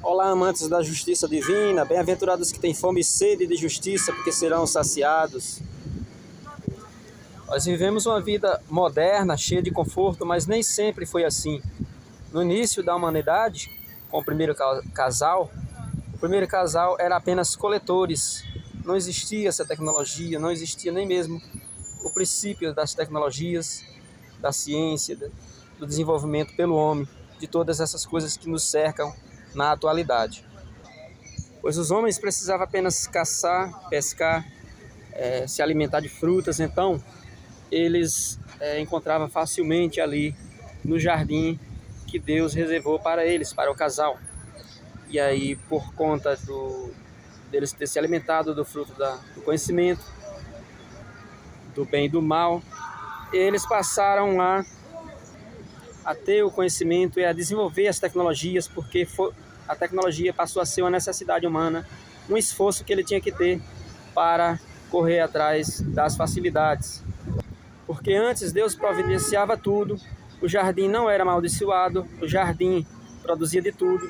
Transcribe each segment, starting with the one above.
Olá, amantes da justiça divina, bem-aventurados que têm fome e sede de justiça, porque serão saciados. Nós vivemos uma vida moderna, cheia de conforto, mas nem sempre foi assim. No início da humanidade, com o primeiro casal era apenas coletores. Não existia essa tecnologia, não existia nem mesmo o princípio das tecnologias, da ciência, do desenvolvimento pelo homem, de todas essas coisas que nos cercam na atualidade. Pois os homens precisavam apenas caçar, pescar, se alimentar de frutas, então eles encontravam facilmente ali no jardim que Deus reservou para eles, para o casal. E aí, por conta deles ter se alimentado do fruto do conhecimento, do bem e do mal, eles passaram a ter o conhecimento e a desenvolver as tecnologias, porque a tecnologia passou a ser uma necessidade humana, um esforço que ele tinha que ter para correr atrás das facilidades. Porque antes Deus providenciava tudo, o jardim não era amaldiçoado, o jardim produzia de tudo,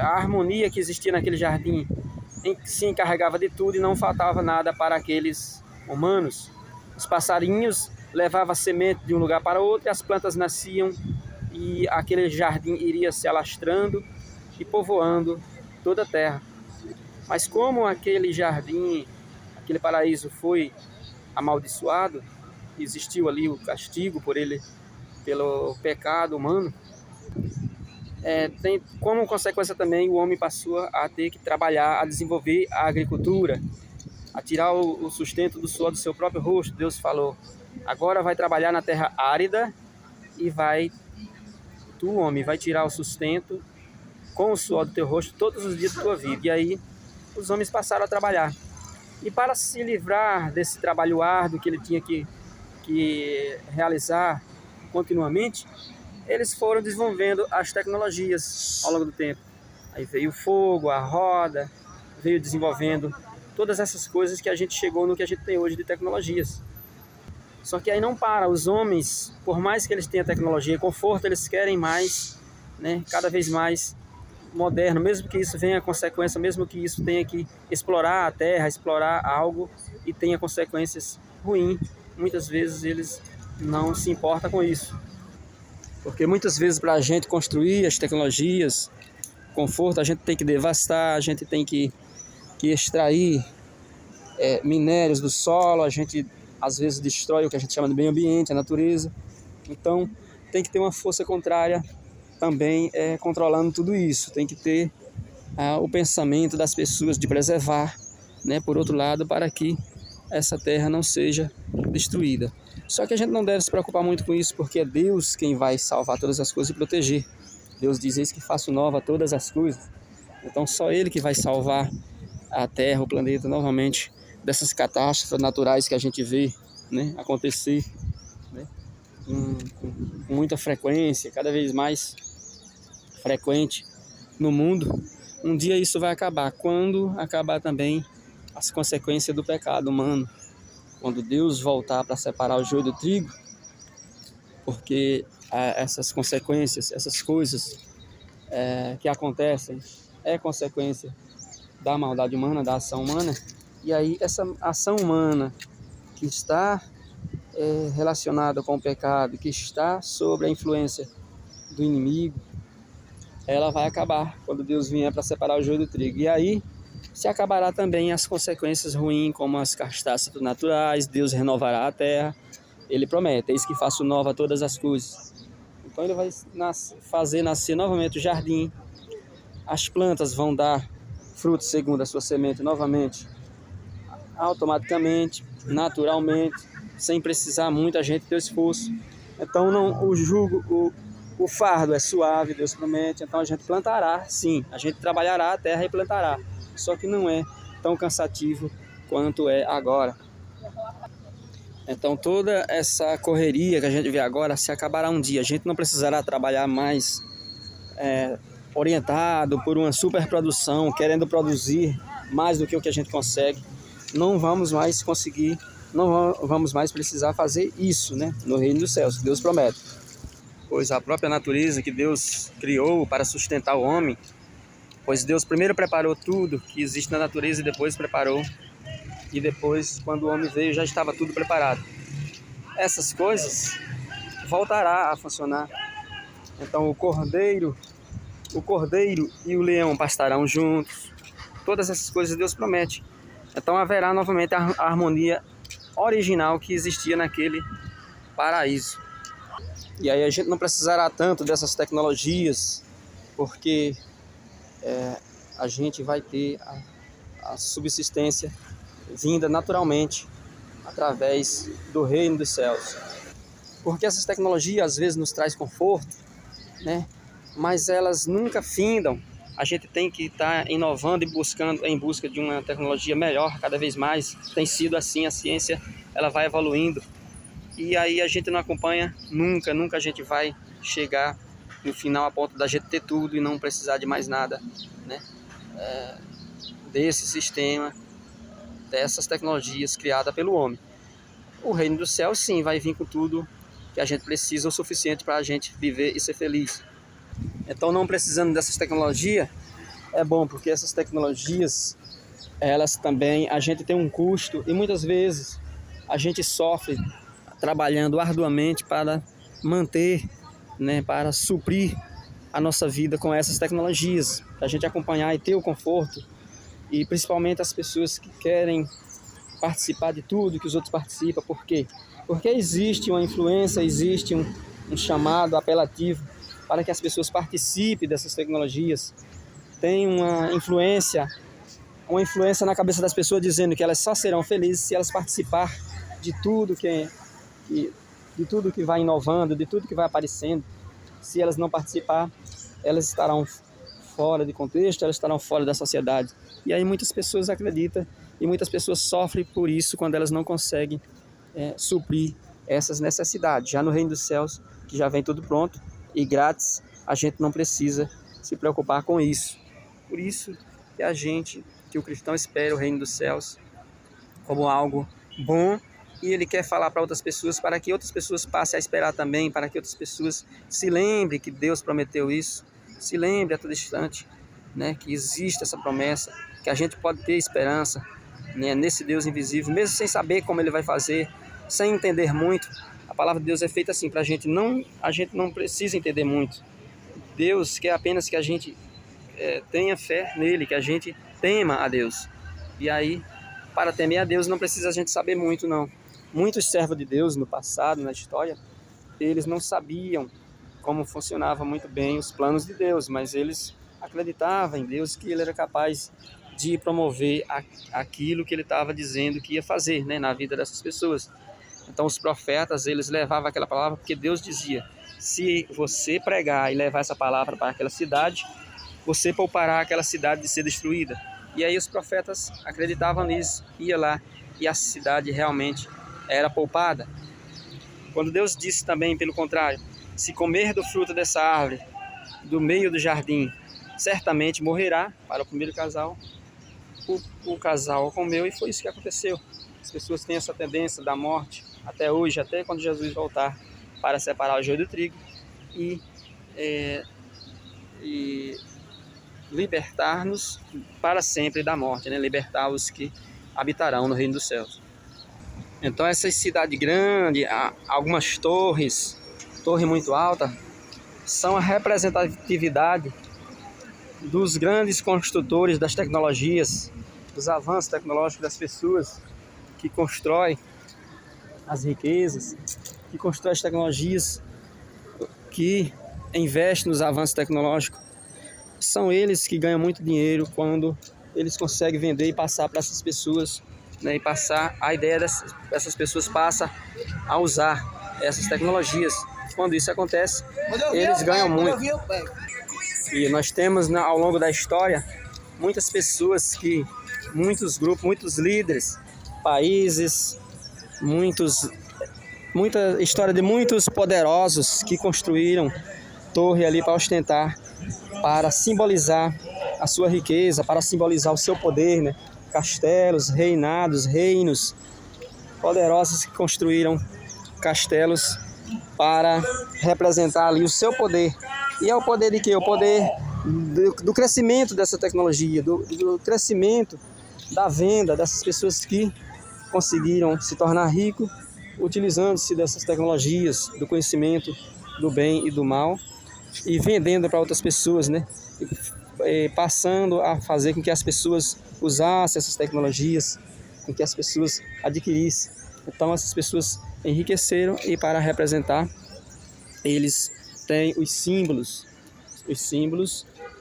a harmonia que existia naquele jardim se encarregava de tudo e não faltava nada para aqueles humanos. Os passarinhos levavam a semente de um lugar para outro e as plantas nasciam e aquele jardim iria se alastrando e povoando toda a terra. Mas como aquele jardim, aquele paraíso foi amaldiçoado, existiu ali o castigo pelo pecado humano, como consequência também o homem passou a ter que trabalhar, a desenvolver a agricultura, a tirar o sustento do suor do seu próprio rosto. Deus falou: agora vai trabalhar na terra árida e tu, homem, vai tirar o sustento com o suor do teu rosto todos os dias da tua vida. E aí os homens passaram a trabalhar. E para se livrar desse trabalho árduo que ele tinha que realizar continuamente, eles foram desenvolvendo as tecnologias ao longo do tempo. Aí veio o fogo, a roda, veio desenvolvendo todas essas coisas que a gente chegou no que a gente tem hoje de tecnologias. Só que aí não para, os homens, por mais que eles tenham tecnologia e conforto, eles querem mais, cada vez mais moderno, mesmo que isso venha a consequência, mesmo que isso tenha que explorar a terra, explorar algo e tenha consequências ruins, muitas vezes eles não se importam com isso. Porque muitas vezes para a gente construir as tecnologias, conforto, a gente tem que devastar, a gente tem que extrair minérios do solo, a gente às vezes destrói o que a gente chama de meio ambiente, a natureza. Então tem que ter uma força contrária também controlando tudo isso. Tem que ter o pensamento das pessoas de preservar, por outro lado, para que essa terra não seja destruída. Só que a gente não deve se preocupar muito com isso, porque é Deus quem vai salvar todas as coisas e proteger. Deus diz: eis que faço nova todas as coisas. Então só Ele que vai salvar a terra, o planeta novamente dessas catástrofes naturais que a gente vê acontecer com muita frequência, cada vez mais frequente no mundo. Um dia isso vai acabar, quando acabar também as consequências do pecado humano, quando Deus voltar para separar o joio do trigo, porque essas consequências, essas coisas que acontecem consequência da maldade humana, da ação humana. E aí essa ação humana que está relacionada com o pecado, que está sob a influência do inimigo, ela vai acabar quando Deus vier para separar o joio do trigo. E aí se acabará também as consequências ruins, como as catástrofes naturais. Deus renovará a terra. Ele promete: eis que faço nova todas as coisas. Então ele vai fazer nascer novamente o jardim. As plantas vão dar frutos segundo a sua semente novamente, automaticamente, naturalmente, sem precisar muita gente ter esforço. Então o fardo é suave, Deus promete. Então a gente plantará, sim, a gente trabalhará a terra e plantará, só que não é tão cansativo quanto é agora. Então toda essa correria que a gente vê agora se acabará um dia. A gente não precisará trabalhar mais orientado por uma superprodução, querendo produzir mais do que o que a gente consegue. Não vamos mais conseguir, não vamos mais precisar fazer isso, no reino dos céus, que Deus promete. pois a própria natureza que Deus criou para sustentar o homem, pois Deus primeiro preparou tudo que existe na natureza e depois preparou, e depois, quando o homem veio, já estava tudo preparado. Essas coisas voltará a funcionar. Então o cordeiro e o leão pastarão juntos. Todas essas coisas Deus promete. Então haverá novamente a harmonia original que existia naquele paraíso. E aí a gente não precisará tanto dessas tecnologias, porque a gente vai ter a subsistência vinda naturalmente através do reino dos céus. Porque essas tecnologias às vezes nos trazem conforto, né? Mas elas nunca findam. A gente tem que estar inovando e buscando em busca de uma tecnologia melhor cada vez mais. Tem sido assim, a ciência ela vai evoluindo. E aí a gente não acompanha nunca a gente vai chegar no final a ponto da gente ter tudo e não precisar de mais nada, né? Desse sistema, dessas tecnologias criadas pelo homem. O reino do céu sim vai vir com tudo que a gente precisa o suficiente para a gente viver e ser feliz. Então, não precisando dessas tecnologias é bom, porque essas tecnologias, elas também, a gente tem um custo e muitas vezes a gente sofre trabalhando arduamente para manter, né, para suprir a nossa vida com essas tecnologias, para a gente acompanhar e ter o conforto, e principalmente as pessoas que querem participar de tudo que os outros participam. Por quê? Porque existe uma influência, existe um chamado apelativo para que as pessoas participem dessas tecnologias. Tem uma influência na cabeça das pessoas dizendo que elas só serão felizes se elas participar de tudo de tudo que vai inovando, de tudo que vai aparecendo. Se elas não participar, elas estarão fora de contexto, elas estarão fora da sociedade. E aí muitas pessoas acreditam e muitas pessoas sofrem por isso quando elas não conseguem suprir essas necessidades. Já no reino dos céus, que já vem tudo pronto e grátis, a gente não precisa se preocupar com isso. Por isso que o cristão espera o reino dos céus como algo bom, e ele quer falar para outras pessoas, para que outras pessoas passem a esperar também, para que outras pessoas se lembrem que Deus prometeu isso, se lembre a todo instante, né, que existe essa promessa, que a gente pode ter esperança, né, nesse Deus invisível, mesmo sem saber como ele vai fazer, sem entender muito. A palavra de Deus é feita assim, a gente não precisa entender muito. Deus quer apenas que a gente tenha fé nele, que a gente tema a Deus. E aí, para temer a Deus, não precisa a gente saber muito, não. Muitos servos de Deus no passado, na história, eles não sabiam como funcionava muito bem os planos de Deus, mas eles acreditavam em Deus, que ele era capaz de promover aquilo que ele estava dizendo que ia fazer, né, na vida dessas pessoas. Então os profetas, eles levavam aquela palavra porque Deus dizia: se você pregar e levar essa palavra para aquela cidade, você poupará aquela cidade de ser destruída. E aí os profetas acreditavam nisso, ia lá e a cidade realmente era poupada. Quando Deus disse também, pelo contrário, se comer do fruto dessa árvore, do meio do jardim, certamente morrerá. Para o primeiro casal, o casal comeu e foi isso que aconteceu. As pessoas têm essa tendência da morte até hoje, até quando Jesus voltar para separar o joio do trigo e libertar-nos para sempre da morte, né? Libertar os que habitarão no reino dos céus. Então essas cidades grandes, algumas torre muito alta, são a representatividade dos grandes construtores das tecnologias, dos avanços tecnológicos das pessoas que constroem as riquezas, que constroem as tecnologias, que investem nos avanços tecnológicos. São eles que ganham muito dinheiro quando eles conseguem vender e passar para essas pessoas, né, e passar a ideia dessas pessoas passam a usar essas tecnologias. Quando isso acontece, eles ganham muito. E nós temos ao longo da história muitas pessoas muitos grupos, muitos líderes, países, muita história de muitos poderosos que construíram torre ali para ostentar, para simbolizar a sua riqueza, para simbolizar o seu poder, né? Castelos, reinados, reinos poderosos que construíram castelos para representar ali o seu poder. E é o poder de quê? O poder do crescimento dessa tecnologia, do crescimento da venda dessas pessoas que conseguiram se tornar ricos utilizando-se dessas tecnologias, do conhecimento do bem e do mal e vendendo para outras pessoas, né? E passando a fazer com que as pessoas usassem essas tecnologias, com que as pessoas adquirissem. Então essas pessoas enriqueceram e para representar eles têm os símbolos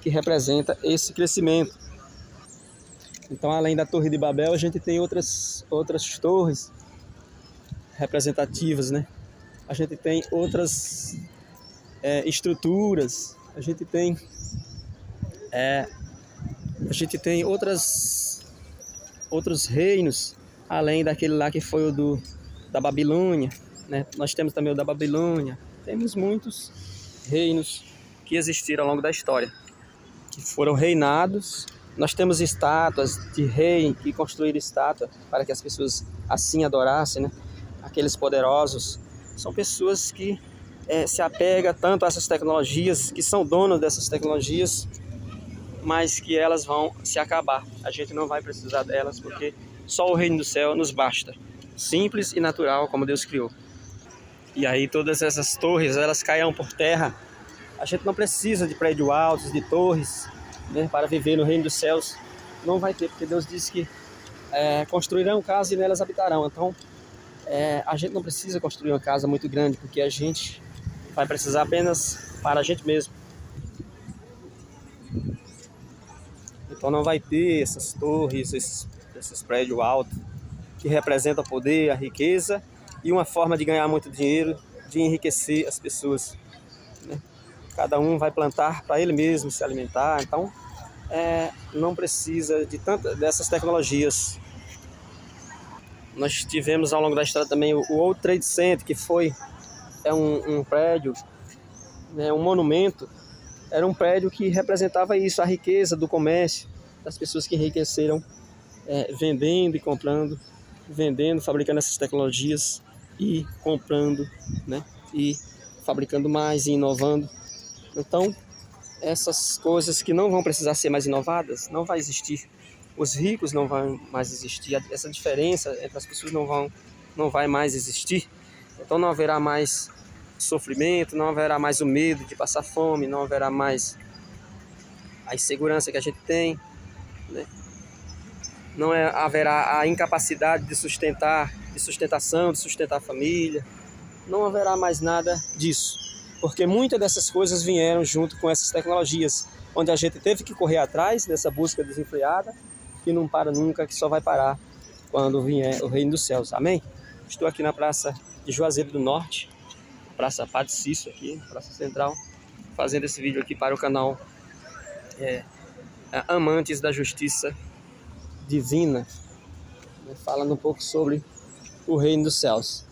que representam esse crescimento. Então, além da Torre de Babel, a gente tem outras torres representativas, né? A gente tem outras estruturas, a gente tem outros reinos, além daquele lá que foi o da Babilônia, né? Nós temos também o da Babilônia. Temos muitos reinos que existiram ao longo da história, que foram reinados. Nós temos estátuas de rei que construíram estátua para que as pessoas assim adorassem, né? Aqueles poderosos são pessoas que se apegam tanto a essas tecnologias, que são donos dessas tecnologias, mas que elas vão se acabar. A gente não vai precisar delas porque só o reino do céu nos basta. Simples e natural como Deus criou. E aí todas essas torres, elas cairão por terra. A gente não precisa de prédios altos, de torres, né, para viver no reino dos céus. Não vai ter, porque Deus disse que construirão casas e nelas habitarão. Então, a gente não precisa construir uma casa muito grande, porque a gente vai precisar apenas para a gente mesmo. Então não vai ter essas torres, esses prédios altos, que representam o poder, a riqueza e uma forma de ganhar muito dinheiro, de enriquecer as pessoas, né? Cada um vai plantar para ele mesmo se alimentar, então não precisa de dessas tecnologias. Nós tivemos ao longo da história também o World Trade Center, que foi um prédio, né, um monumento. Era um prédio que representava isso, a riqueza do comércio, das pessoas que enriqueceram vendendo e comprando, vendendo, fabricando essas tecnologias e comprando, né, e fabricando mais e inovando. Então, essas coisas que não vão precisar ser mais inovadas, não vai existir. Os ricos não vão mais existir, essa diferença entre as pessoas não vai mais existir. Então não haverá mais sofrimento, não haverá mais o medo de passar fome, não haverá mais a insegurança que a gente tem, né? Não haverá a incapacidade de sustentar a família, não haverá mais nada disso, porque muitas dessas coisas vieram junto com essas tecnologias, onde a gente teve que correr atrás dessa busca desenfreada, que não para nunca, que só vai parar quando vier o reino dos céus. Amém? Estou aqui na Praça de Juazeiro do Norte, Praça Padre Cício aqui, Praça Central, fazendo esse vídeo aqui para o canal Amantes da Justiça Divina, falando um pouco sobre o reino dos céus.